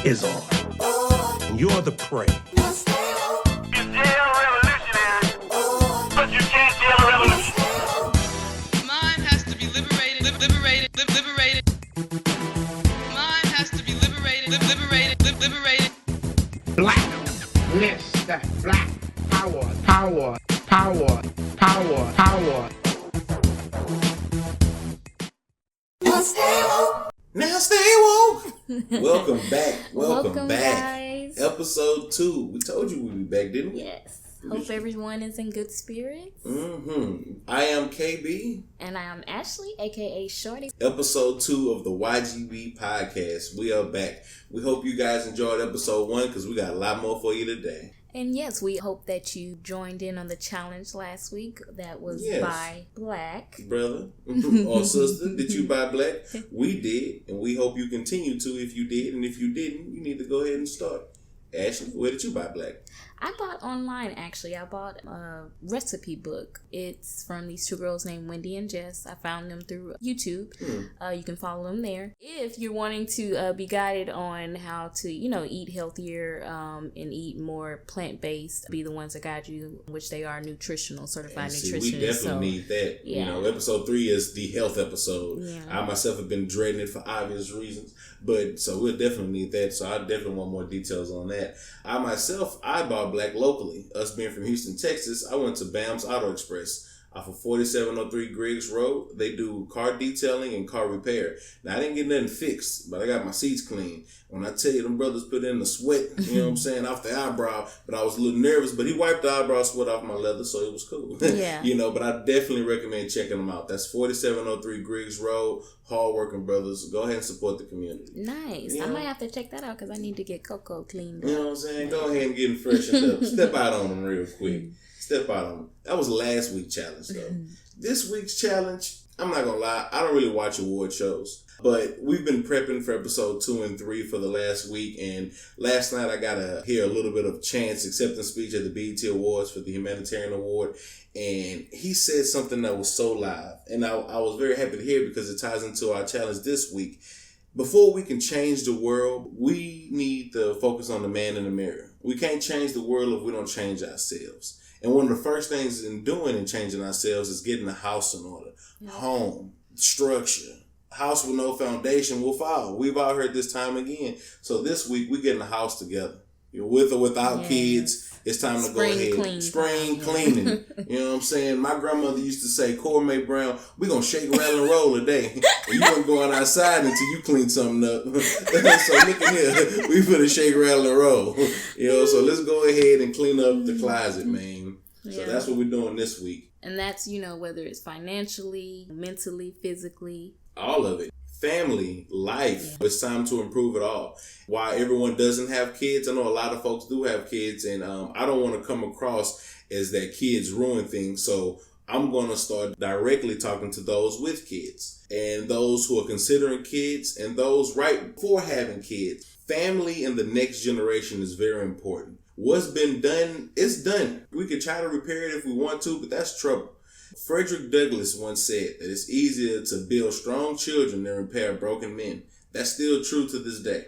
is on. You're the prey. You jail revolutionary, but you can't jail a revolution. Mind has to be liberated. Mind has to be liberated. Blackness, that black power. Now stay woke. Welcome back. Welcome back. Guys. Episode 2. We told you we'd be back, didn't we? Yes. Hope everyone is in good spirits. I am KB. And I am Ashley, aka Shorty. Episode 2 of the YGB podcast. We are back. We hope you guys enjoyed episode 1 because we got a lot more for you today. And yes, we hope that you joined in on the challenge last week that was Buy Black. Brother or sister, did you buy black? We did, and we hope you continue to if you did. And if you didn't, you need to go ahead and start. Ashley, where did you buy black? I bought online, actually. I bought a recipe book. It's from these two girls named Wendy and Jess. I found them through YouTube. You can follow them there. If you're wanting to be guided on how to, eat healthier and eat more plant-based, be the ones that guide you, which they are certified nutritionists. We definitely need that. Yeah. Episode 3 is the health episode. Yeah. I myself have been dreading it for obvious reasons. But so we'll definitely need that. So I definitely want more details on that. I bought black locally. Us being from Houston, Texas, I went to Bam's Auto Express off of 4703 Griggs Road. They do car detailing and car repair. Now, I didn't get nothing fixed, but I got my seats clean. When I tell you, them brothers put in the sweat, you know what I'm saying, off the eyebrow, but I was a little nervous, but he wiped the eyebrow sweat off my leather, so it was cool. Yeah. But I definitely recommend checking them out. That's 4703 Griggs Road. Hardworking brothers. Go ahead and support the community. Nice. I might have to check that out because I need to get Coco cleaned up. You know what I'm saying? Go ahead and get them freshened up. Step out on them real quick. Step out on them. That was last week's challenge, though. This week's challenge, I'm not going to lie, I don't really watch award shows. But we've been prepping for episode 2 and 3 for the last week. And last night I got to hear a little bit of Chance acceptance speech at the BET Awards for the Humanitarian Award. And he said something that was so live. And I was very happy to hear it because it ties into our challenge this week. Before we can change the world, we need to focus on the man in the mirror. We can't change the world if we don't change ourselves. And one of the first things in doing and changing ourselves is getting the house in order. Home, structure. House with no foundation will fall. We've all heard this time again. So this week, we're getting the house together. With or without kids, it's time to go ahead. Spring cleaning. You know what I'm saying? My grandmother used to say, Cormay Brown, we're going to shake, rattle, and roll today. And you won't go outside until you clean something up. So look at here. We finna shake, rattle, and roll. So let's go ahead and clean up the closet, man. So that's what we're doing this week. And that's, whether it's financially, mentally, physically. All of it. Family, life. It's time to improve it all. Why everyone doesn't have kids, I know a lot of folks do have kids, and I don't want to come across as that kids ruin things. So I'm going to start directly talking to those with kids and those who are considering kids and those right before having kids. Family and the next generation is very important. What's been done, it's done. We can try to repair it if we want to, but that's trouble. Frederick Douglass once said that it's easier to build strong children than repair broken men. That's still true to this day.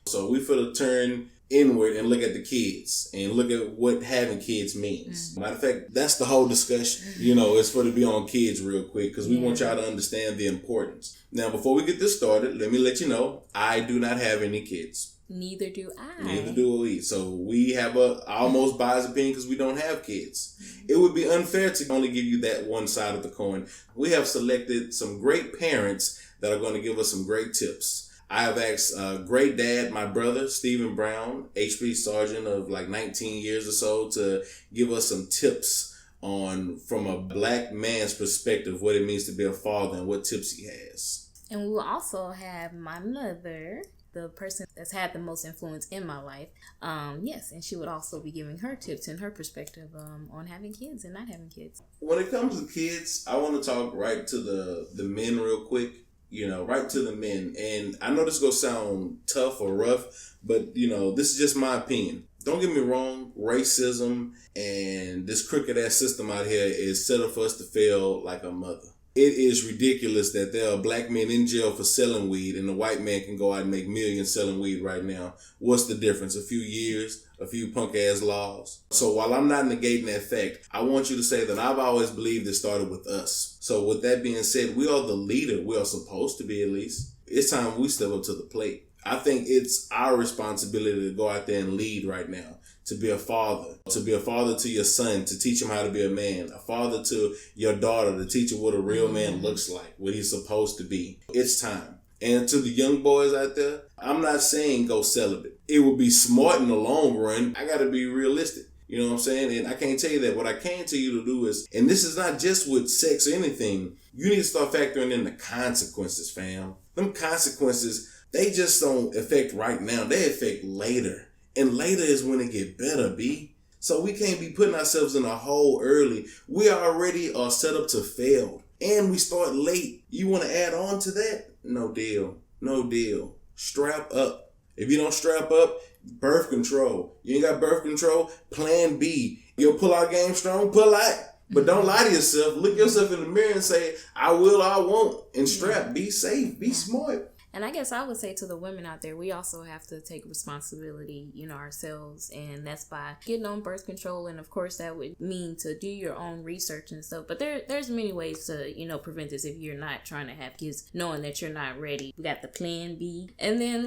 So we finna turn inward and look at the kids and look at what having kids means. Matter of fact, that's the whole discussion. It's for to be on kids real quick because we want y'all to understand the importance. Now, before we get this started, let me let you know, I do not have any kids. Neither do I. Neither do we. So we have a almost biased opinion because we don't have kids. It would be unfair to only give you that one side of the coin. We have selected some great parents that are going to give us some great tips. I have asked great dad, my brother, Stephen Brown, HP Sergeant of like 19 years or so, to give us some tips on, from a black man's perspective, what it means to be a father and what tips he has. And we will also have my mother, the person that's had the most influence in my life. And she would also be giving her tips and her perspective on having kids and not having kids. When it comes to kids, I want to talk right to the men real quick, right to the men. And I know this is going to sound tough or rough, but, this is just my opinion. Don't get me wrong, racism and this crooked ass system out here is set up for us to fail like a mother. It is ridiculous that there are black men in jail for selling weed and the white man can go out and make millions selling weed right now. What's the difference? A few years, a few punk ass laws. So while I'm not negating that fact, I want you to say that I've always believed it started with us. So with that being said, we are the leader. We are supposed to be, at least. It's time we step up to the plate. I think it's our responsibility to go out there and lead right now. To be a father to your son, to teach him how to be a man, a father to your daughter, to teach her what a real man looks like, what he's supposed to be. It's time. And to the young boys out there, I'm not saying go celibate. It would be smart in the long run. I got to be realistic. You know what I'm saying? And I can't tell you that. What I can tell you to do is, and this is not just with sex or anything, you need to start factoring in the consequences, fam. Them consequences, they just don't affect right now. They affect later. And later is when it get better, B. So we can't be putting ourselves in a hole early. We already are set up to fail. And we start late. You want to add on to that? No deal. No deal. Strap up. If you don't strap up, birth control. You ain't got birth control, plan B. Your pull-out game strong, pull out. But don't lie to yourself. Look yourself in the mirror and say, I will, I won't. And strap. Be safe. Be smart. And I guess I would say to the women out there, we also have to take responsibility, ourselves. And that's by getting on birth control. And of course, that would mean to do your own research and stuff. But there's many ways to, prevent this if you're not trying to have kids, knowing that you're not ready. We got the plan B. And then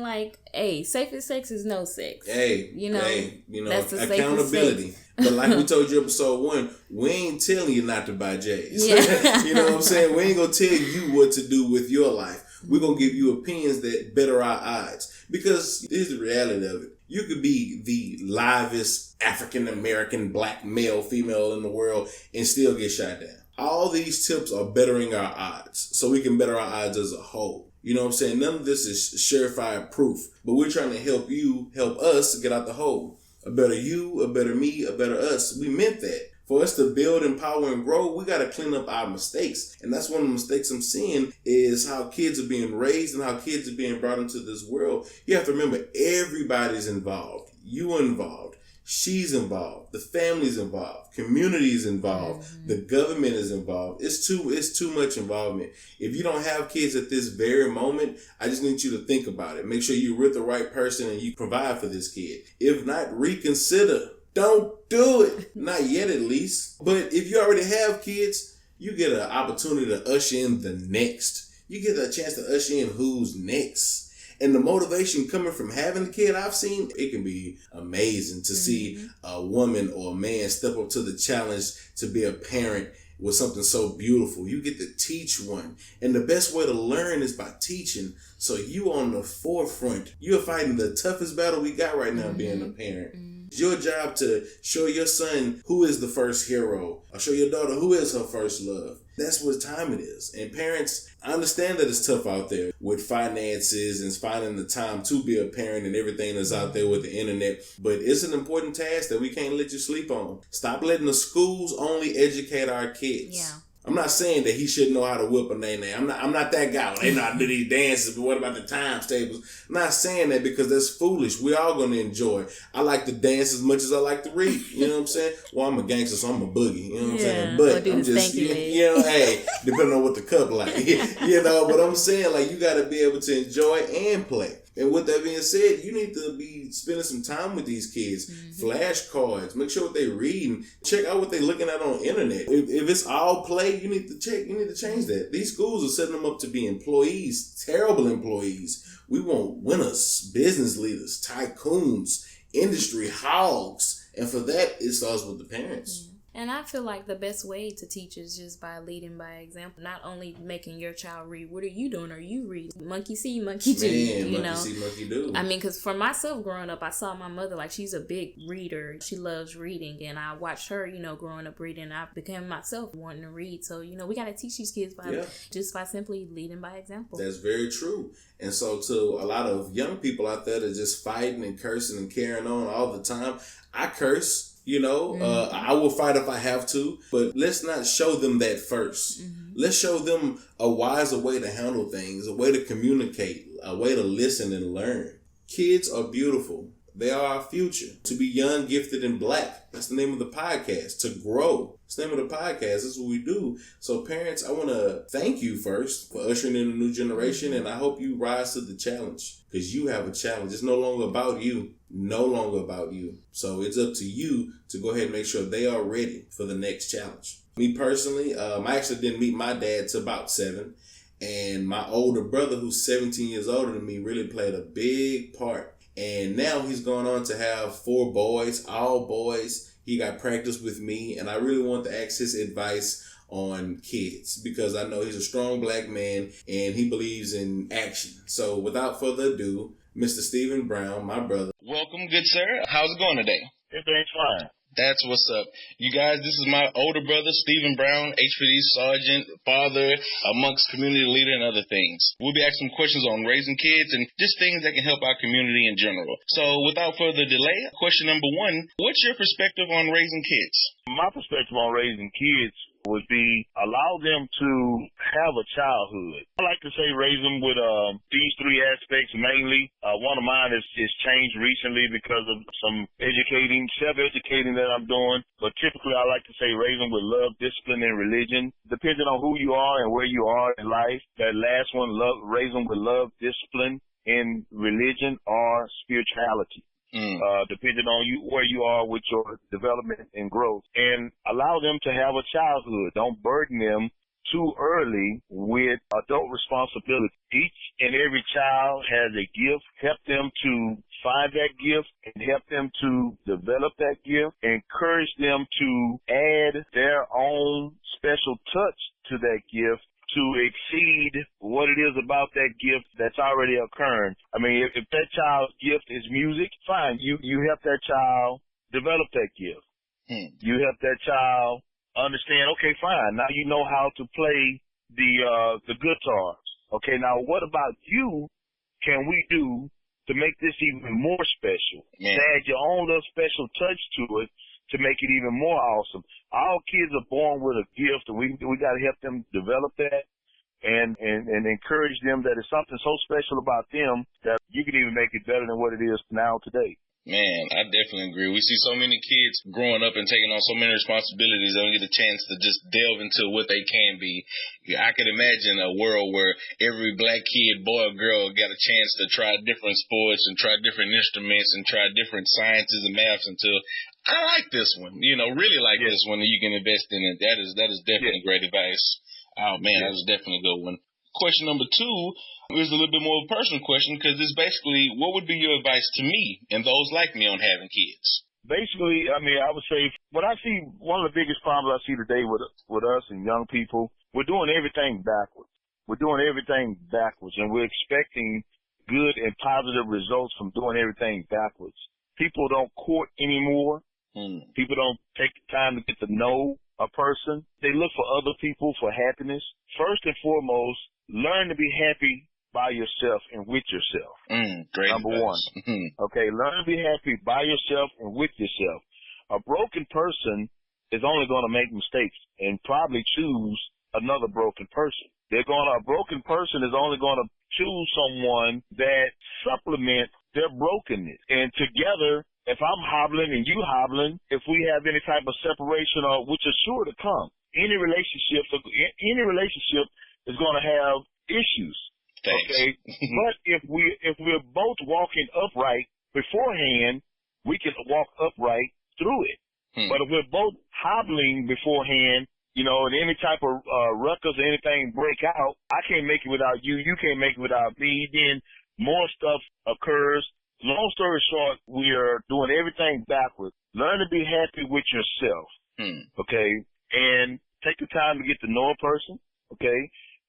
safest sex is no sex. That's the accountability. Sex. But like we told you episode 1, we ain't telling you not to buy J's. Yeah. You know what I'm saying? We ain't going to tell you what to do with your life. We're going to give you opinions that better our odds. Because here's the reality of it. You could be the livest African-American black male, female in the world and still get shot down. All these tips are bettering our odds. So we can better our odds as a whole. You know what I'm saying? None of this is surefire proof. But we're trying to help you, help us get out the hole. A better you, a better me, a better us. We meant that. For us to build, empower, and grow, we got to clean up our mistakes. And that's one of the mistakes I'm seeing is how kids are being raised and how kids are being brought into this world. You have to remember, everybody's involved. You involved. She's involved. The family's involved. Community's involved. Mm-hmm. The government is involved. It's too much involvement. If you don't have kids at this very moment, I just need you to think about it. Make sure you're with the right person and you provide for this kid. If not, reconsider. Don't do it. Not yet, at least. But if you already have kids, you get an opportunity to usher in the next. You get a chance to usher in who's next. And the motivation coming from having a kid, I've seen, it can be amazing to see a woman or a man step up to the challenge to be a parent with something so beautiful. You get to teach one. And the best way to learn is by teaching. So you on the forefront. You're fighting the toughest battle we got right now, being a parent. It's your job to show your son who is the first hero, or show your daughter who is her first love. That's what time it is. And parents, I understand that it's tough out there with finances and finding the time to be a parent and everything that's out there with the internet. But it's an important task that we can't let you sleep on. Stop letting the schools only educate our kids. Yeah. I'm not saying that he should know how to whip a nay-nay. I'm not that guy. They know how to do these dances, but what about the times tables? I'm not saying that because that's foolish. We all going to enjoy it. I like to dance as much as I like to read. You know what I'm saying? Well, I'm a gangster, so I'm a boogie. You know what I'm saying? But I'm just, hey, depending on what the cup like. But I'm saying, you got to be able to enjoy and play. And with that being said, you need to be spending some time with these kids. Flashcards. Make sure what they're reading. Check out what they're looking at on the internet. If it's all play, you need to check. You need to change that. These schools are setting them up to be employees. Terrible employees. We want winners, business leaders, tycoons, industry hogs. And for that, it starts with the parents. And I feel like the best way to teach is just by leading by example. Not only making your child read. What are you doing? Are you reading? Monkey see, monkey do. Monkey see, monkey do. I mean, because for myself growing up, I saw my mother, she's a big reader. She loves reading. And I watched her, growing up reading. I became myself wanting to read. So, we got to teach these kids just by simply leading by example. That's very true. And so to a lot of young people out there that are just fighting and cursing and carrying on all the time, I curse. I will fight if I have to, but let's not show them that first. Let's show them a wiser way to handle things, a way to communicate, a way to listen and learn. Kids are beautiful. They are our future. To be young, gifted, and black. That's the name of the podcast. To grow. That's the name of the podcast. That's what we do. So parents, I want to thank you first for ushering in a new generation, and I hope you rise to the challenge, because you have a challenge. It's no longer about you. No longer about you. So it's up to you to go ahead and make sure they are ready for the next challenge. Me personally, I actually didn't meet my dad till about 7. And my older brother, who's 17 years older than me, really played a big part. And now he's gone on to have 4 boys, all boys. He got practice with me, and I really want to ask his advice on kids, because I know he's a strong black man and he believes in action. So without further ado, Mr. Stephen Brown, my brother. Welcome, good sir. How's it going today? Everything's fine. That's what's up. You guys, this is my older brother, Stephen Brown, HPD sergeant, father, amongst community leader, and other things. We'll be asking some questions on raising kids and just things that can help our community in general. So without further delay, question number 1, what's your perspective on raising kids? My perspective on raising kids would be allow them to have a childhood. I like to say raise them with these 3 aspects mainly. One of mine is changed recently because of some self-educating that I'm doing. But typically I like to say raise them with love, discipline, and religion. Depending on who you are and where you are in life, that last one, raise them with love, discipline, and religion or spirituality. Depending on where you are with your development and growth, and allow them to have a childhood. Don't burden them too early with adult responsibility. Each and every child has a gift. Help them to find that gift and help them to develop that gift. Encourage them to add their own special touch to that gift to exceed what it is about that gift that's already occurring. I mean, if that child's gift is music, fine. You help that child develop that gift. You help that child understand, okay, fine. Now you know how to play the guitars. Okay, now what about you can we do to make this even more special? To add your own little special touch to it to make it even more awesome. All kids are born with a gift, and we got to help them develop that and encourage them that it's something so special about them that you can even make it better than what it is now today. Man, I definitely agree. We see so many kids growing up and taking on so many responsibilities. They don't get a chance to just delve into what they can be. I could imagine a world where every black kid, boy or girl, got a chance to try different sports and try different instruments and try different sciences and maths until I like this one, really like this one, and you can invest in it. That is definitely great advice. Oh, man, that was definitely a good one. Question number 2 is a little bit more of a personal question, because it's basically, what would be your advice to me and those like me on having kids? Basically, I mean, I would say what I see, one of the biggest problems I see today with us and young people, we're doing everything backwards. We're doing everything backwards, and we're expecting good and positive results from doing everything backwards. People don't court anymore. People don't take the time to get to know a person. They look for other people for happiness. First and foremost, learn to be happy by yourself and with yourself. Great Number advice. 1. Okay, learn to be happy by yourself and with yourself. A broken person is only going to make mistakes and probably choose another broken person. A broken person is only going to choose someone that supplements their brokenness. And together, if I'm hobbling and you hobbling, if we have any type of separation, which is sure to come, any relationship is going to have issues. Thanks. Okay, but if we're both walking upright beforehand, we can walk upright through it. But if we're both hobbling beforehand, and any type of ruckus or anything break out, I can't make it without you. You can't make it without me. Then more stuff occurs. Long story short, we are doing everything backwards. Learn to be happy with yourself, okay? And take the time to get to know a person, okay?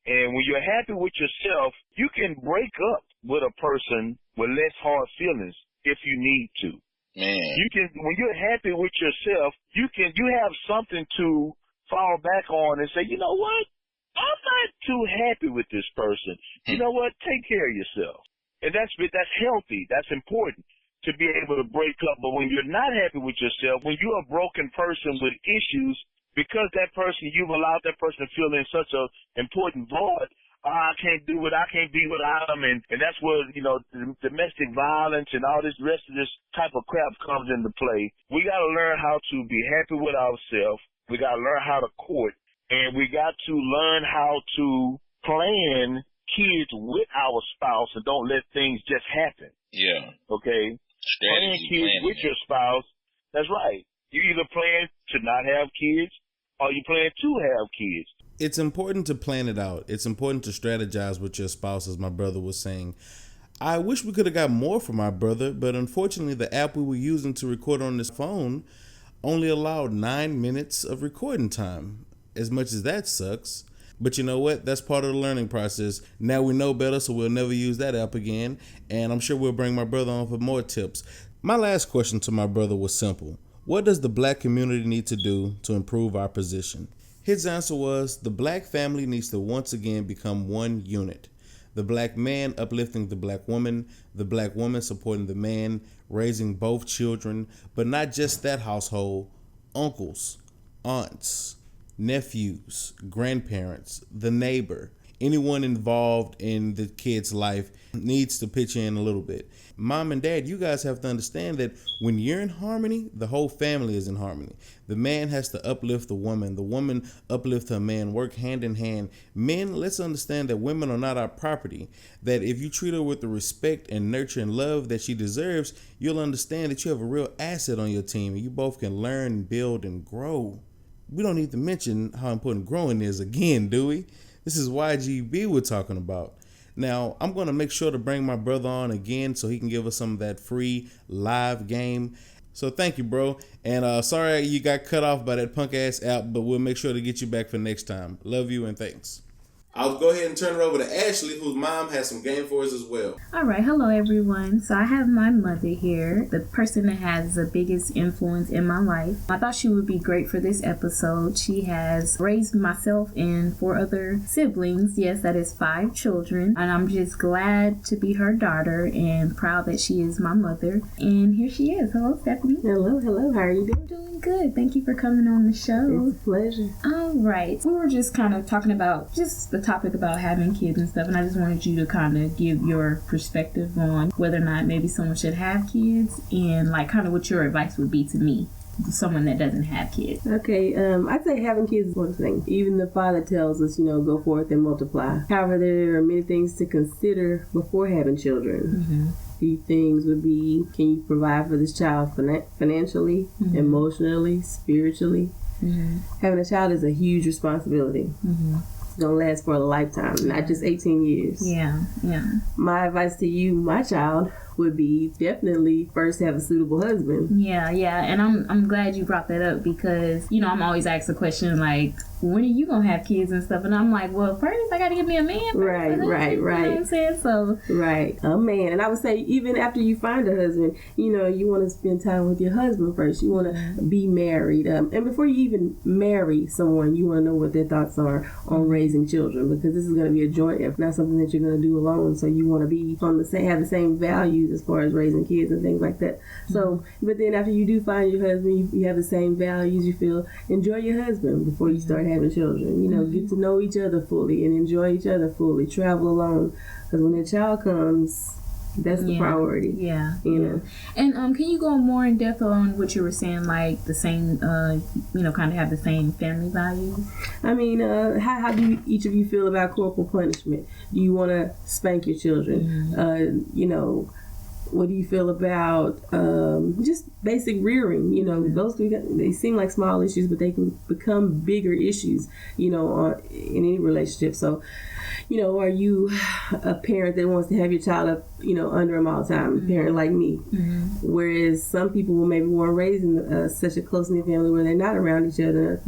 And when you're happy with yourself, you can break up with a person with less hard feelings if you need to. When you're happy with yourself, you have something to fall back on and say, you know what? I'm not too happy with this person. You know what? Take care of yourself. And that's healthy. That's important to be able to break up. But when you're not happy with yourself, when you're a broken person with issues, because that person, you've allowed that person to feel in such an important void, I can't do it, I can't be without him, and that's where, domestic violence and all this rest of this type of crap comes into play. We got to learn how to be happy with ourselves. We got to learn how to court, and we got to learn how to plan kids with our spouse and don't let things just happen. Yeah. Okay? Plan kids with your spouse. That's right. You either plan to not have kids or you plan to have kids. It's important to plan it out. It's important to strategize with your spouse, as my brother was saying. I wish we could have got more from my brother, but unfortunately the app we were using to record on this phone only allowed 9 minutes of recording time. As much as that sucks. But you know what? That's part of the learning process. Now we know better, so we'll never use that app again. And I'm sure we'll bring my brother on for more tips. My last question to my brother was simple. What does the black community need to do to improve our position? His answer was, the black family needs to once again become one unit. The black man uplifting the black woman, the black woman supporting the man, raising both children, but not just that household, uncles, aunts, nephews, grandparents, the neighbor, anyone involved in the kid's life needs to pitch in a little bit. Mom and dad, you guys have to understand that when you're in harmony, the whole family is in harmony. The man has to uplift the woman uplift her man, work hand in hand. Men, let's understand that women are not our property, that if you treat her with the respect and nurture and love that she deserves, you'll understand that you have a real asset on your team and you both can learn, build, and grow. We don't need to mention how important growing is again, do we? This is YGB we're talking about. Now, I'm going to make sure to bring my brother on again so he can give us some of that free live game. So thank you, bro. And sorry you got cut off by that punk ass app, but we'll make sure to get you back for next time. Love you and thanks. I'll go ahead and turn it over to Ashley, whose mom has some game for us as well. All right. Hello, everyone. So I have my mother here, the person that has the biggest influence in my life. I thought she would be great for this episode. She has raised myself and 4 other siblings. Yes, that is 5 children. And I'm just glad to be her daughter and proud that she is my mother. And here she is. Hello, Stephanie. Hello. How are you doing? Doing good. Thank you for coming on the show. It's a pleasure. All right. We were just kind of talking about just the topic about having kids and stuff, and I just wanted you to kind of give your perspective on whether or not maybe someone should have kids and like kind of what your advice would be to me, someone that doesn't have kids. Okay, I'd say having kids is one thing. Even the Father tells us, go forth and multiply. However, there are many things to consider before having children. Mm-hmm. Few things would be, can you provide for this child financially, mm-hmm. emotionally, spiritually? Mm-hmm. Having a child is a huge responsibility. Mm-hmm. Gonna last for a lifetime, not just 18 years. Yeah. My advice to you, my child, would be definitely first have a suitable husband. Yeah, and I'm glad you brought that up because I'm always asked the question like, when are you gonna have kids and stuff? And I'm like, well, first I gotta get me a man. Right. You know what I'm saying? So right, a man. And I would say even after you find a husband, you want to spend time with your husband first. You want to be married, and before you even marry someone, you want to know what their thoughts are on raising children because this is going to be a joint effort, not something that you're going to do alone. So you want to be on have the same values as far as raising kids and things like that. So, but then after you do find your husband, you have the same values. You feel enjoy your husband before you start having children. Get to know each other fully and enjoy each other fully. Travel alone, because when a child comes, that's the priority. Yeah. And can you go more in depth on what you were saying, like the same, kind of have the same family values? I mean, how do each of you feel about corporal punishment? Do you want to spank your children? Mm-hmm. What do you feel about just basic rearing? Those three, they seem like small issues, but they can become bigger issues, in any relationship. So, are you a parent that wants to have your child up, under them all the time, a parent like me? Mm-hmm. Whereas some people will maybe want to raise in such a close-knit family where they're not around each other,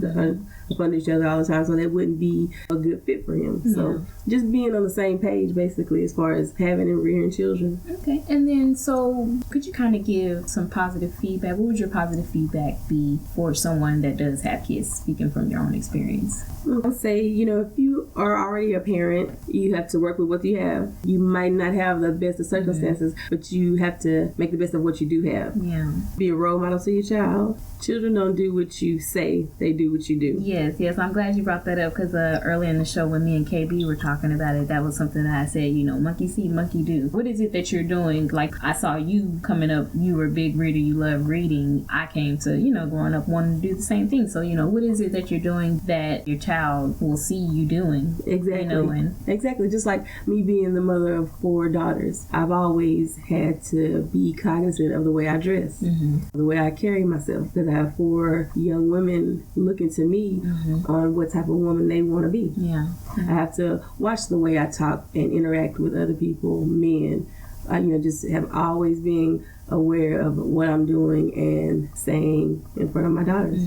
up under each other all the time, so that wouldn't be a good fit for him. Yeah. So just being on the same page, basically, as far as having and rearing children. Okay. And then, so could you kind of give some positive feedback? What would your positive feedback be for someone that does have kids, speaking from your own experience? I'll say, if you are already a parent, you have to work with what you have. You might not have the best of circumstances, but you have to make the best of what you do have. Yeah. Be a role model to your child. Children don't do what you say, they do what you do. Yeah. Yes. I'm glad you brought that up because earlier in the show when me and KB were talking about it, that was something that I said, monkey see, monkey do. What is it that you're doing? Like, I saw you coming up, you were a big reader, you love reading. I came to, growing up wanting to do the same thing. So, what is it that you're doing that your child will see you doing? Exactly. Exactly. Just like me being the mother of 4 daughters, I've always had to be cognizant of the way I dress, the way I carry myself, because I have 4 young women looking to me on what type of woman they want to be. Yeah. I have to watch the way I talk and interact with other people, men. I, just have always been aware of what I'm doing and saying in front of my daughters.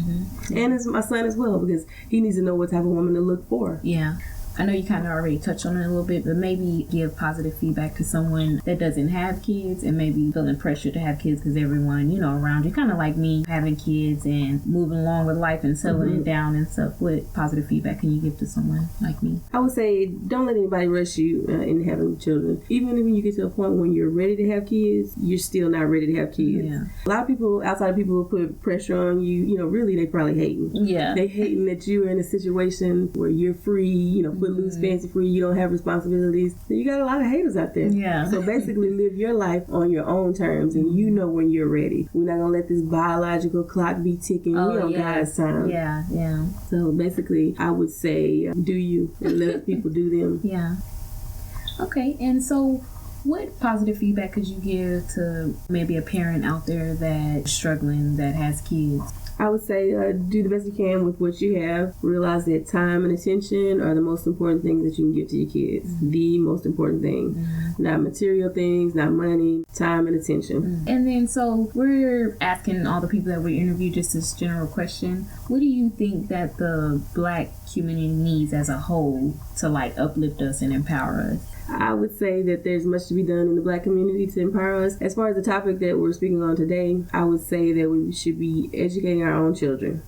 And it's my son as well, because he needs to know what type of woman to look for. Yeah. I know you kind of already touched on it a little bit, but maybe give positive feedback to someone that doesn't have kids and maybe feeling pressure to have kids because everyone, around you, kind of like me, having kids and moving along with life and settling it down and stuff. What positive feedback can you give to someone like me? I would say don't let anybody rush you in having children. Even when you get to a point when you're ready to have kids, you're still not ready to have kids. Yeah. A lot of people, outside people, will put pressure on you. Really, they probably hating. Yeah. They hating that you're in a situation where you're free, footloose, fancy free, you don't have responsibilities. So you got a lot of haters out there. Yeah. So basically live your life on your own terms and when you're ready. We're not going to let this biological clock be ticking. We on God's time. Yeah. So basically I would say do you and let people do them. Yeah. Okay, and so what positive feedback could you give to maybe a parent out there that's struggling, that has kids? I would say do the best you can with what you have. Realize that time and attention are the most important things that you can give to your kids. The most important thing. Not material things, not money, time and attention. And then so we're asking all the people that we interviewed just this general question. What do you think that the Black community needs as a whole to uplift us and empower us? I would say that there's much to be done in the Black community to empower us. As far as the topic that we're speaking on today, I would say that we should be educating our own children.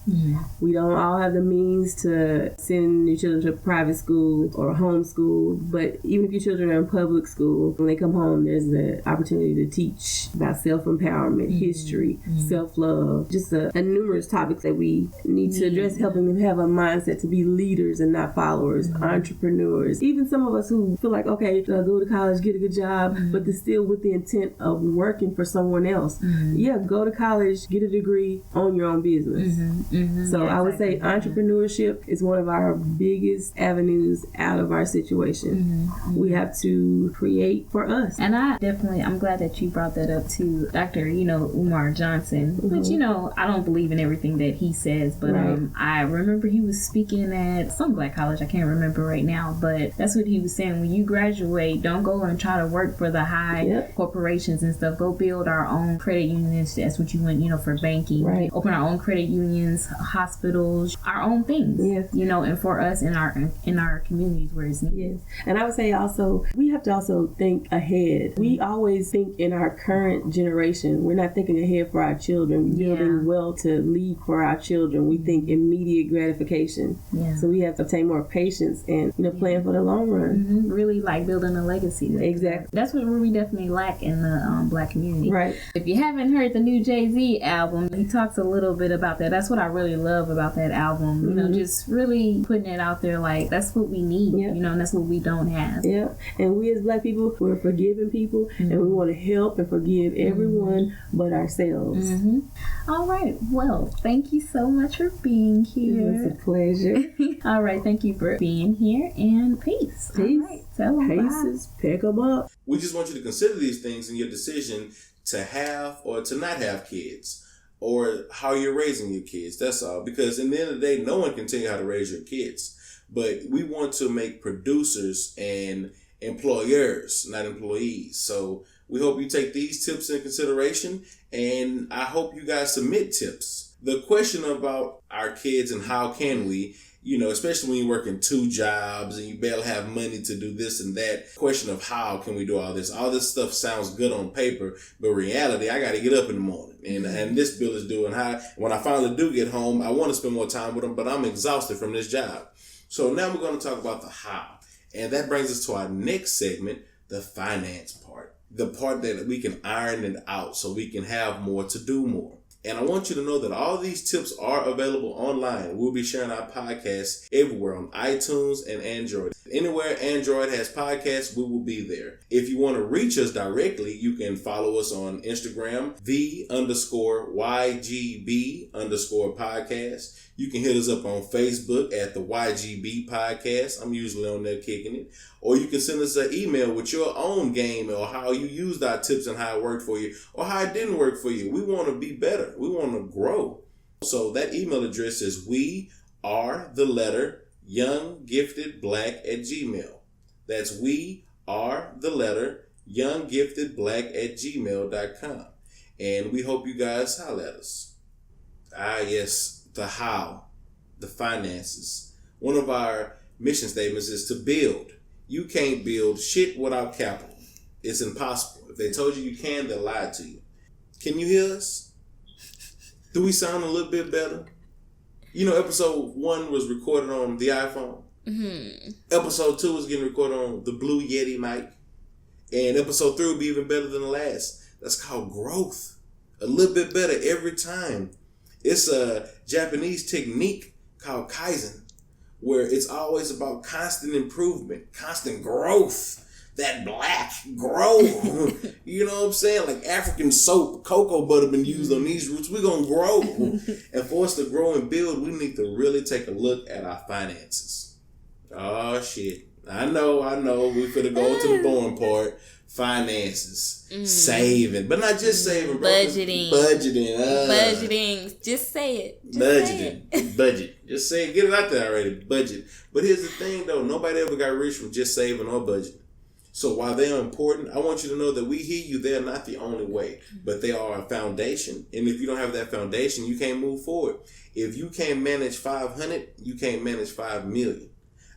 We don't all have the means to send your children to private school or homeschool, but even if your children are in public school, when they come home, there's the opportunity to teach about self-empowerment, history, self-love, just a numerous topics that we need to address, helping them have a mindset to be leaders and not followers, entrepreneurs. Even some of us who feel like, okay, go to college, get a good job, but they're still with the intent of working for someone else. Yeah, go to college, get a degree, own your own business. So I would say entrepreneurship is one of our biggest avenues out of our situation. We have to create for us. And I'm glad that you brought that up to Dr. Umar Johnson, which, I don't believe in everything that he says, but I remember he was speaking at some Black college, I can't remember right now, but that's what he was saying. When you graduate, don't go and try to work for the high corporations and stuff. Go build our own credit unions. That's what you went, for banking. Open our own credit unions, hospitals, our own things. And for us in our communities where it's needed. And I would say also, we have to also think ahead. We always think in our current generation. We're not thinking ahead for our children, building wealth to leave for our children. We think immediate gratification. So we have to obtain more patience and, plan for the long run. Really building a legacy. Exactly. That's what we definitely lack in the Black community. Right. If you haven't heard the new Jay-Z album, he talks a little bit about that. That's what I really love about that album. Just really putting it out there that's what we need, and that's what we don't have. And we as Black people, we're forgiving people, and we want to help and forgive everyone but ourselves. All right. Well, thank you so much for being here. It was a pleasure. All right. Thank you for being here, and peace. Peace. All right. Tell them Cases, pick them up. We just want you to consider these things in your decision to have or to not have kids, or how you're raising your kids. That's all. Because in the end of the day, no one can tell you how to raise your kids. But we want to make producers and employers, not employees. So we hope you take these tips in consideration, and I hope you guys submit tips. The question about our kids and how can we, especially when you're working 2 jobs and you barely have money to do this and that, question of how can we do all this stuff sounds good on paper, but reality, I got to get up in the morning and this bill is due, and when I finally do get home, I want to spend more time with them, but I'm exhausted from this job. So now we're going to talk about the how, and that brings us to our next segment, the finance part, the part that we can iron it out so we can have more to do more. And I want you to know that all these tips are available online. We'll be sharing our podcasts everywhere on iTunes and Android. Anywhere Android has podcasts, we will be there. If you want to reach us directly, you can follow us on Instagram, _YGB_podcast. You can hit us up on Facebook at the YGB podcast. I'm usually on there kicking it. Or you can send us an email with your own game or how you used our tips and how it worked for you or how it didn't work for you. We want to be better. We want to grow. So that email address is younggiftedblack@gmail. That's younggiftedblack@gmail.com. And we hope you guys holler at us. Yes, the how, the finances. One of our mission statements is to build. You can't build shit without capital. It's impossible. If they told you you can, they lied to you. Can you hear us? Do we sound a little bit better? You know, episode 1 was recorded on the iPhone. Mm-hmm. Episode 2 was getting recorded on the Blue Yeti mic. And episode 3 will be even better than the last. That's called growth. A little bit better every time. It's a Japanese technique called Kaizen, where it's always about constant improvement, constant growth. That black growth. You know what I'm saying? Like African soap, cocoa butter been used on these roots. We're going to grow. And for us to grow and build, we need to really take a look at our finances. Oh, shit. I know. We could have gone to the boring part. Finances. Saving. But not just saving, bro. Budgeting. Just say it. Budget. Just say it. Get it out there already. Budget. But here's the thing, though. Nobody ever got rich from just saving or budgeting. So while they are important, I want you to know that we hear you. They're not the only way, but they are a foundation. And if you don't have that foundation, you can't move forward. If you can't manage 500, you can't manage 5 million.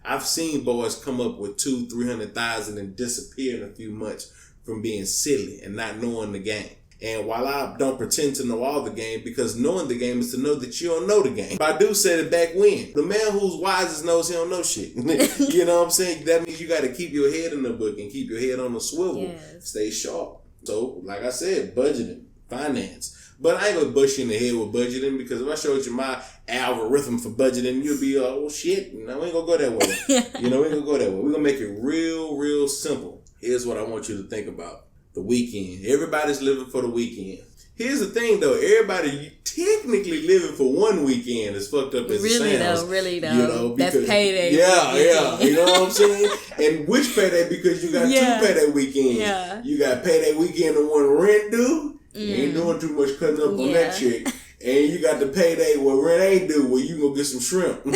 I've seen boys come up with 200,000-300,000 and disappear in a few months from being silly and not knowing the game. And while I don't pretend to know all the game, because knowing the game is to know that you don't know the game. Badu said it back when. The man who's wisest knows he don't know shit. You know what I'm saying? That means you got to keep your head in the book and keep your head on the swivel. Yes. Stay sharp. So, like I said, budgeting, finance. But I ain't going to bust you in the head with budgeting, because if I showed you my algorithm for budgeting, you'll be, oh shit, no, we ain't going to go that way. We ain't going to go that way. We're going to make it real simple. Here's what I want you to think about. The weekend. Everybody's living for the weekend. Here's the thing, though. Everybody technically living for one weekend is fucked up as it sounds. Really though. You know, because, that's payday. Yeah. You know what I'm saying? And which payday? Because you got two payday weekends. Yeah. You got payday weekend the one rent due. You ain't doing too much cutting up on that chick. And you got the payday where rent ain't due, where you gonna get some shrimp. You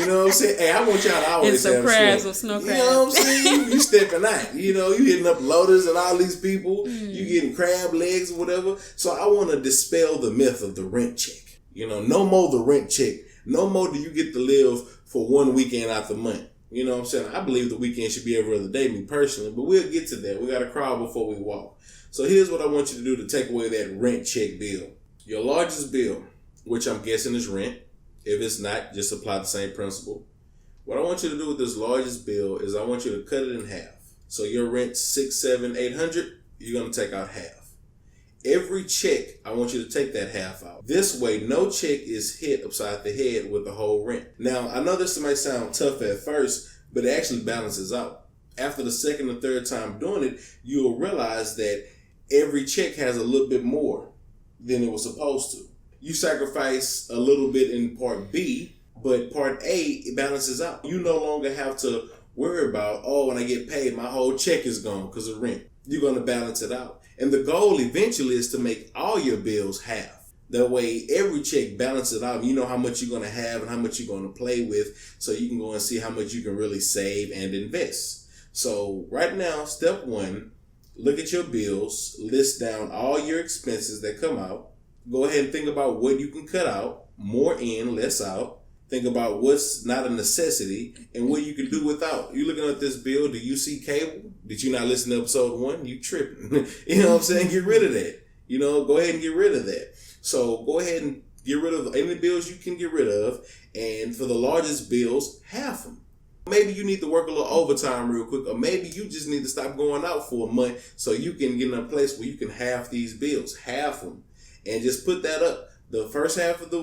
know what I'm saying? Hey, I want y'all to always have crabs shrimp. Or snow crabs. You know what I'm saying? You stepping out. You know, you hitting up loaders and all these people. You getting crab legs or whatever. So I want to dispel the myth of the rent check. You know, no more the rent check. No more do you get to live for one weekend out the month. You know what I'm saying? I believe the weekend should be every other day, me personally. But we'll get to that. We got to crawl before we walk. So here's what I want you to do to take away that rent check bill. Your largest bill, which I'm guessing is rent. If it's not, just apply the same principle. What I want you to do with this largest bill is I want you to cut it in half. So your rent $600, $700, $800, you're going to take out half. Every check, I want you to take that half out. This way, no check is hit upside the head with the whole rent. Now, I know this might sound tough at first, but it actually balances out. After the second or third time doing it, you'll realize that every check has a little bit more than it was supposed to. You sacrifice a little bit in part B, but part A, it balances out. You no longer have to worry about, oh, when I get paid, my whole check is gone because of rent. You're going to balance it out. And the goal eventually is to make all your bills half. That way, every check balances out. You know how much you're going to have and how much you're going to play with, so you can go and see how much you can really save and invest. So right now, step 1, look at your bills, list down all your expenses that come out. Go ahead and think about what you can cut out, more in, less out. Think about what's not a necessity and what you can do without. You looking at this bill, do you see cable? Did you not listen to episode 1? You tripping. You know what I'm saying? Get rid of that. You know, go ahead and get rid of that. So go ahead and get rid of any bills you can get rid of. And for the largest bills, half them. Maybe you need to work a little overtime real quick, or maybe you just need to stop going out for a month so you can get in a place where you can half these bills, half them. and just put that up. The first half of the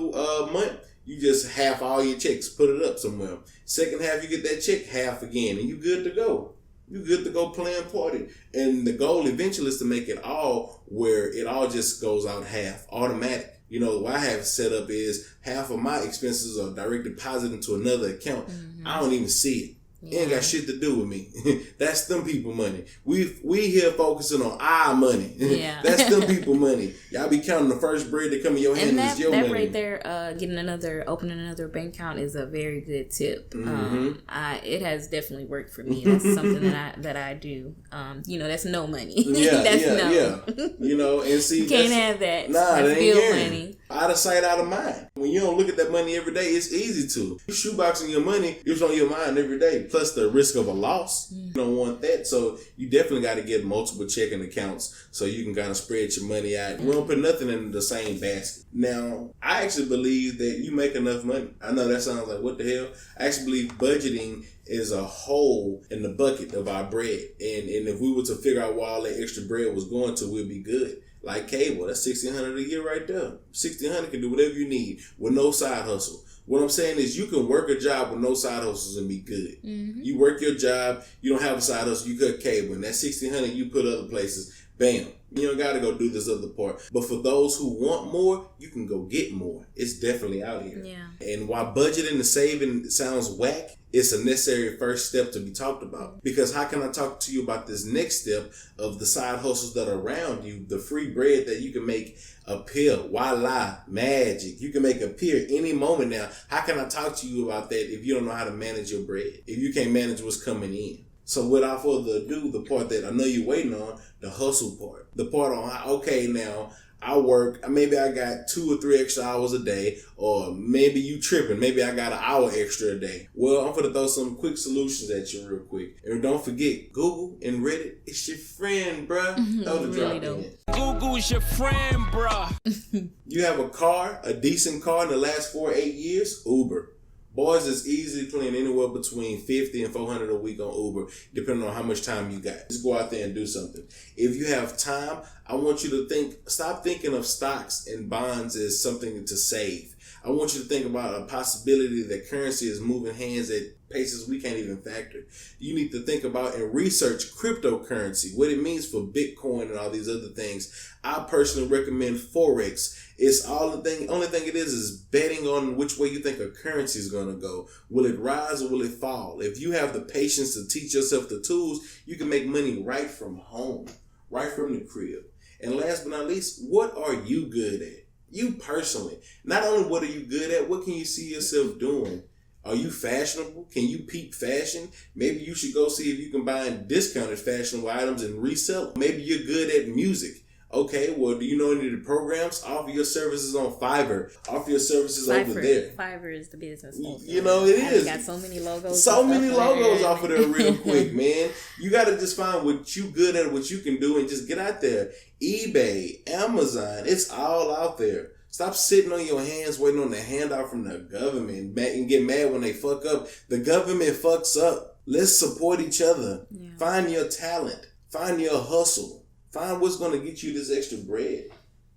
month, you just half all your checks, put it up somewhere. Second half, you get that check half again, and you good to go. You good to go play and party. And the goal eventually is to make it all where it all just goes out half, automatic. You know, what I have set up is half of my expenses are direct deposited into another account. Mm-hmm. I don't even see it. It ain't got shit to do with me. That's them people money. We here focusing on our money. Yeah. That's them people money. Y'all be counting the first bread that come in your hand is your money. And that right there, opening another bank account is a very good tip. Mm-hmm. It has definitely worked for me. That's something that I do. That's no money. Yeah, that's yeah. You know, and see, you can't have that. Nah, that's that ain't bill money. money. Out of sight, out of mind. When you don't look at that money every day, it's easy to. You shoeboxing your money, it's on your mind every day. Plus the risk of a loss. You don't want that. So you definitely got to get multiple checking accounts so you can kind of spread your money out. We don't put nothing in the same basket. Now, I actually believe that you make enough money. I know that sounds like, what the hell? I actually believe budgeting is a hole in the bucket of our bread. And if we were to figure out where all that extra bread was going to, we'd be good. Like cable, that's $1,600 a year right there. $1,600 can do whatever you need with no side hustle. What I'm saying is you can work a job with no side hustles and be good. Mm-hmm. You work your job, you don't have a side hustle, you cut cable, and that $1,600 you put other places. Bam. You don't got to go do this other part. But for those who want more, you can go get more. It's definitely out here. Yeah. And while budgeting and saving sounds whack, it's a necessary first step to be talked about. Because how can I talk to you about this next step of the side hustles that are around you, the free bread that you can make appear, voila, magic. You can make appear any moment now. How can I talk to you about that if you don't know how to manage your bread? If you can't manage what's coming in? So without further ado, the part that I know you're waiting on, the hustle part. The part on how, okay, now I work, maybe I got 2 or 3 extra hours a day, or maybe you tripping, maybe I got an hour extra a day. Well, I'm going to throw some quick solutions at you real quick. And don't forget, Google and Reddit, it's your friend, bruh. Throw the drop in. Google's your friend, bruh. You have a car, a decent car in the last 4 or 8 years, Uber. Boys is easily playing anywhere between $50 and $400 a week on Uber, depending on how much time you got. Just go out there and do something. If you have time, I want you to stop thinking of stocks and bonds as something to save. I want you to think about a possibility that currency is moving hands at paces we can't even factor. You need to think about and research cryptocurrency, what it means for Bitcoin and all these other things. I personally recommend Forex. It's only thing it is betting on which way you think a currency is going to go. Will it rise or will it fall? If you have the patience to teach yourself the tools, you can make money right from home, right from the crib. And last but not least, what are you good at? You personally. Not only what are you good at, what can you see yourself doing? Are you fashionable? Can you peep fashion? Maybe you should go see if you can buy discounted fashionable items and resell them. Maybe you're good at music. Okay, well, do you know any of the programs? Offer your services on Fiverr. Offer your services over there. Fiverr is the business. You know, it is. Got so many logos. So many logos off of there real quick, man. You got to just find what you good at, what you can do, and just get out there. eBay, Amazon, it's all out there. Stop sitting on your hands waiting on the handout from the government and get mad when they fuck up. The government fucks up. Let's support each other. Yeah. Find your talent. Find your hustle. Find what's going to get you this extra bread.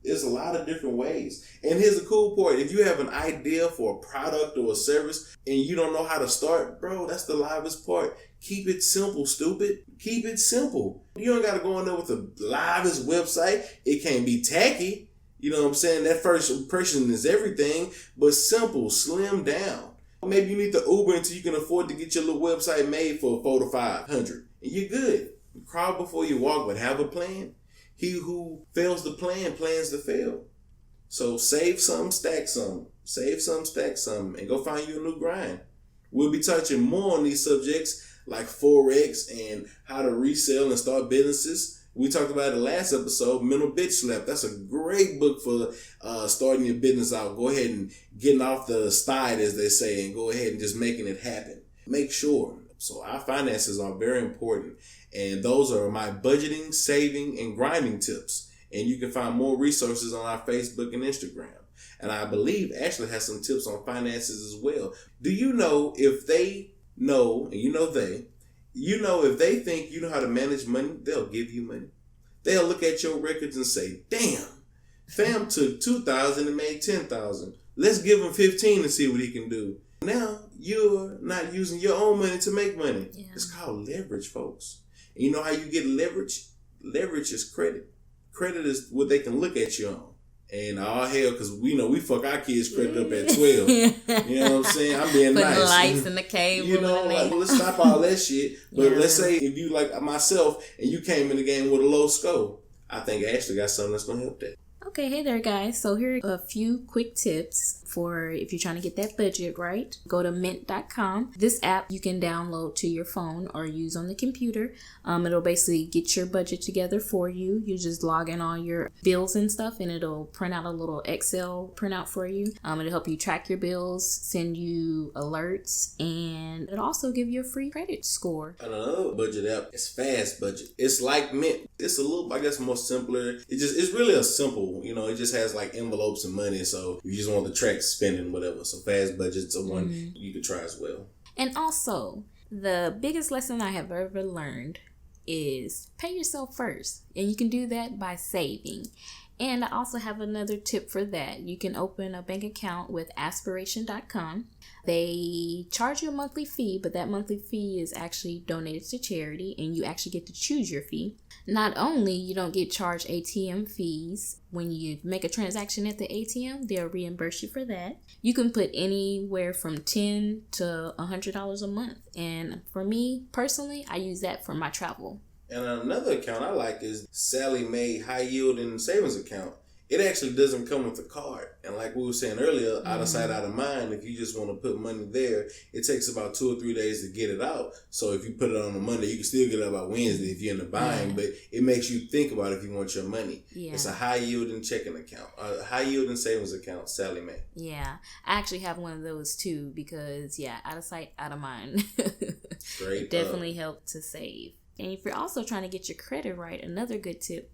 There's a lot of different ways. And here's the cool part. If you have an idea for a product or a service and you don't know how to start, bro, that's the livest part. Keep it simple, stupid. Keep it simple. You don't got to go in there with the livest website. It can't be tacky. You know what I'm saying? That first impression is everything, but simple, slim down. Maybe you need to Uber until you can afford to get your little website made for $400 to $500. And you're good. Crawl before you walk, but have a plan. He who fails the plan plans to fail. So save some, stack some. Save some, stack some, and go find you a new grind. We'll be touching more on these subjects like Forex and how to resell and start businesses. We talked about it last episode, Mental Bitch Slap. That's a great book for starting your business out. Go ahead and getting off the slide, as they say, and go ahead and just making it happen. Make sure. So our finances are very important. And those are my budgeting, saving, and grinding tips. And you can find more resources on our Facebook and Instagram. And I believe Ashley has some tips on finances as well. Do you know if they know, and if they think you know how to manage money, they'll give you money. They'll look at your records and say, damn, Fam took 2,000 and made 10,000. Let's give him 15 and see what he can do. Now you're not using your own money to make money. Yeah. It's called leverage, folks. And you know how you get leverage? Leverage is credit. Credit is what they can look at you on. And all hell, because we know we fuck our kids' credit up at 12. You know what I'm saying? I'm being Putting nice. The lights in the cable. You know, like, well, let's stop all that shit. But let's say if you like myself and you came in the game with a low score, I think Ashley got something that's going to help that. Okay, hey there guys. So here are a few quick tips for if you're trying to get that budget right. Go to mint.com. This app you can download to your phone or use on the computer. It'll basically get your budget together for you. You just log in all your bills and stuff and it'll print out a little Excel printout for you. It'll help you track your bills, send you alerts, and it'll also give you a free credit score. And another budget app is Fast Budget. It's like Mint. It's a little, I guess, more simpler. It's really a simple, you know, it just has like envelopes and money. So you just want to track spending, whatever. So Fast Budget's a one you could try as well. And also, the biggest lesson I have ever learned is pay yourself first. And you can do that by saving. And I also have another tip for that. You can open a bank account with Aspiration.com. They charge you a monthly fee, but that monthly fee is actually donated to charity and you actually get to choose your fee. Not only you don't get charged ATM fees when you make a transaction at the ATM, they'll reimburse you for that. You can put anywhere from $10 to $100 a month. And for me personally, I use that for my travel. And another account I like is Sallie Mae High Yield and Savings Account. It actually doesn't come with a card. And like we were saying earlier, out of sight, out of mind, if you just want to put money there, it takes about 2 or 3 days to get it out. So if you put it on a Monday, you can still get it out by Wednesday if you're in the buying, but it makes you think about if you want your money. Yeah. It's a high yield and checking account, a high yield and savings account, Sallie Mae. Yeah, I actually have one of those too because, out of sight, out of mind. It definitely helped to save. And if you're also trying to get your credit right, another good tip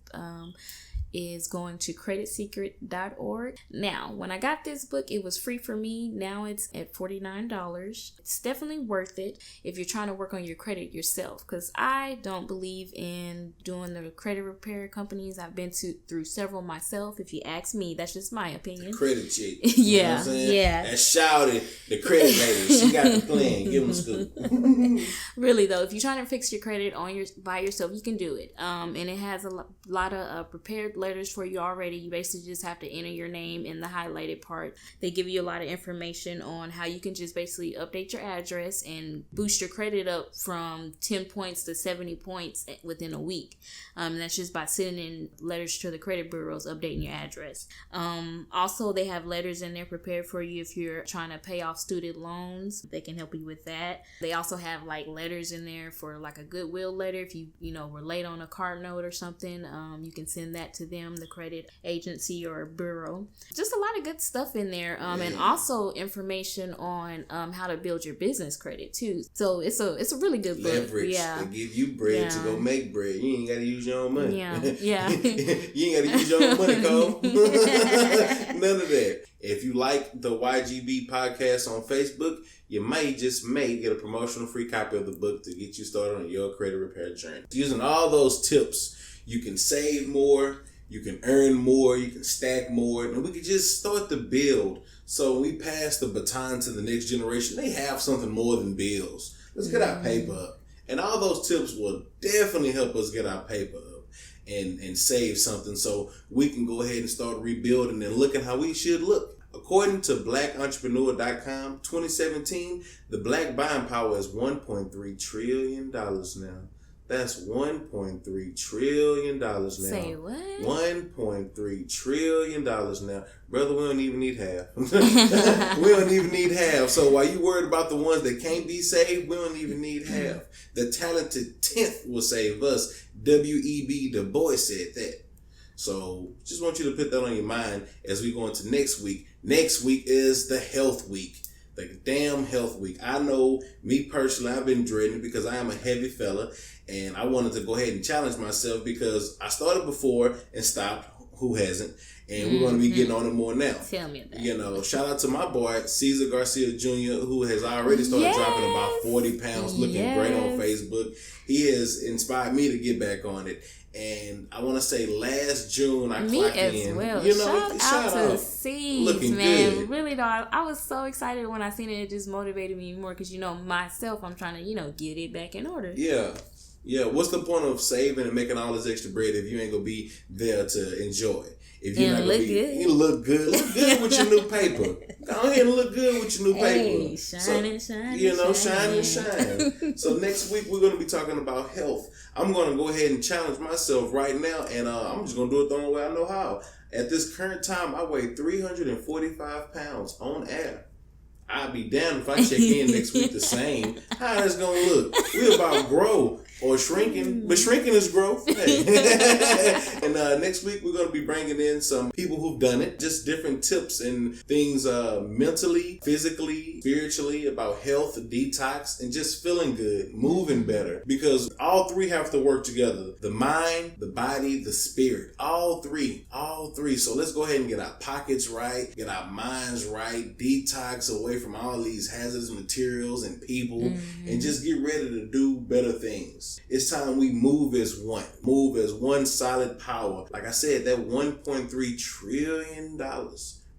is going to creditsecret.org. Now, when I got this book, it was free for me. Now it's at $49. It's definitely worth it if you're trying to work on your credit yourself, because I don't believe in doing the credit repair companies. I've been through several myself. If you ask me, that's just my opinion. The credit chick. Yeah. You know what I'm saying? Yeah. That Shorty, the credit lady. She got the plan. Give them a scoop. Really though, if you're trying to fix your credit by yourself, you can do it. And it has a lot of prepared letters for you already. You basically just have to enter your name in the highlighted part. They give you a lot of information on how you can just basically update your address and boost your credit up from 10 points to 70 points within a week. And that's just by sending in letters to the credit bureaus updating your address. Also, they have letters in there prepared for you if you're trying to pay off student loans. They can help you with that. They also have like letters in there for like a goodwill letter. If you were late on a car note or something, you can send that to them, the credit agency or bureau. Just a lot of good stuff in there, and also information on how to build your business credit too. So it's a really good book. Leverage. They give you bread to go make bread. You ain't got to use your own money. Yeah. You ain't got to use your own money, Cole. None of that. If you like the YGB podcast on Facebook, you may get a promotional free copy of the book to get you started on your credit repair journey. Using all those tips, you can save more, you can earn more, you can stack more, and we can just start to build. So when we pass the baton to the next generation, they have something more than bills. Let's get our paper up. And all those tips will definitely help us get our paper up and save something so we can go ahead and start rebuilding and looking how we should look. According to blackentrepreneur.com, 2017, the black buying power is $1.3 trillion now. That's $1.3 trillion now. Say what? $1.3 trillion now. Brother, we don't even need half. We don't even need half. So while you worried about the ones that can't be saved, we don't even need half. The talented 10th will save us. W.E.B. Du Bois said that. So just want you to put that on your mind as we go into next week. Next week is the health week. The damn health week. I know, me personally, I've been dreading it because I am a heavy fella. And I wanted to go ahead and challenge myself because I started before and stopped. who hasn't? And we're going to be getting on it more now. Tell me about it. Shout out to my boy, Cesar Garcia Jr., who has already started dropping about 40 pounds, looking great on Facebook. He has inspired me to get back on it. And I want to say last June, I clocked in. Well. Shout out to C's, looking man. good. Really, though, I was so excited when I seen it. It just motivated me more because, myself, I'm trying to, get it back in order. Yeah. Yeah. What's the point of saving and making all this extra bread if you ain't going to be there to enjoy it? If you're not look good. You look good. Look good with your new paper. Go ahead and look good with your new paper. Shine. Shine. So next week we're going to be talking about health. I'm going to go ahead and challenge myself right now, and I'm just going to do it the only way I know how. At this current time, I weigh 345 pounds on air. I'll be damned if I check in next week the same. How that's going to look? We're about grow or shrinking, but shrinking is growth. Hey. And next week we're going to be bringing in some people who've done it, just different tips and things mentally, physically, spiritually, about health, detox, and just feeling good, moving better, because all three have to work together. The mind, the body, the spirit, all three. So let's go ahead and get our pockets right, get our minds right, detox away from all these hazardous materials and people, and just get ready to do better things. It's time we move as one solid power. Like I said, that $1.3 trillion,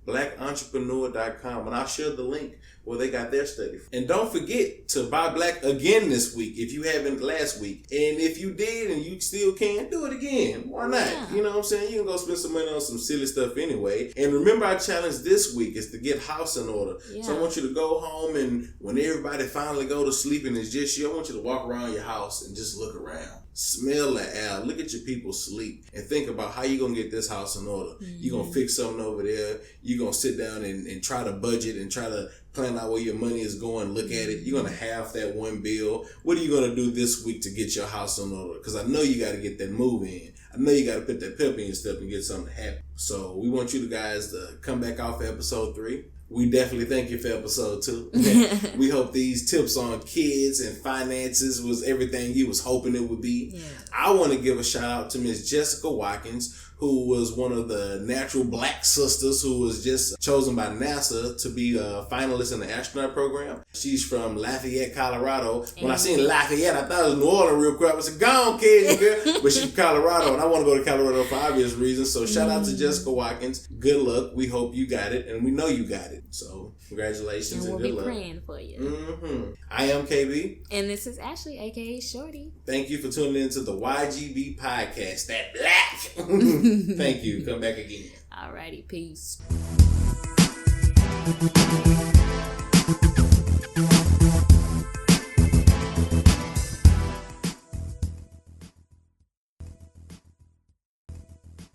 blackentrepreneur.com, and I'll share the link where they got their study. And don't forget to buy black again this week if you haven't last week. And if you did and you still can, do it again. Why not? Yeah. You know what I'm saying? You can go spend some money on some silly stuff anyway. And remember, our challenge this week is to get house in order. Yeah. So I want you to go home, and when everybody finally go to sleep and it's just you, I want you to walk around your house and just look around. Smell the air. Look at your people sleep and think about how you going to get this house in order. You're going to fix something over there. You're going to sit down and try to budget and try to plan out where your money is going. Look at it. You're going to have that one bill. What are you going to do this week to get your house in order? Because I know you got to get that move in. I know you got to put that pep in your step and get something to happen. So we want you guys to come back off episode 3. We definitely thank you for episode 2. We hope these tips on kids and finances was everything you was hoping it would be. Yeah. I want to give a shout out to Miss Jessica Watkins, who was one of the natural black sisters who was just chosen by NASA to be a finalist in the astronaut program. She's from Lafayette, Colorado. When I seen Lafayette, I thought it was New Orleans real quick. I said, go on, kid, girl. But she's from Colorado, and I want to go to Colorado for obvious reasons. So shout out to Jessica Watkins. Good luck. We hope you got it, and we know you got it. So congratulations and good luck. We'll be praying for you. I am KB. And this is Ashley, a.k.a. Shorty. Thank you for tuning in to the YGB podcast. That black. Thank you. Come back again. Alrighty. Peace.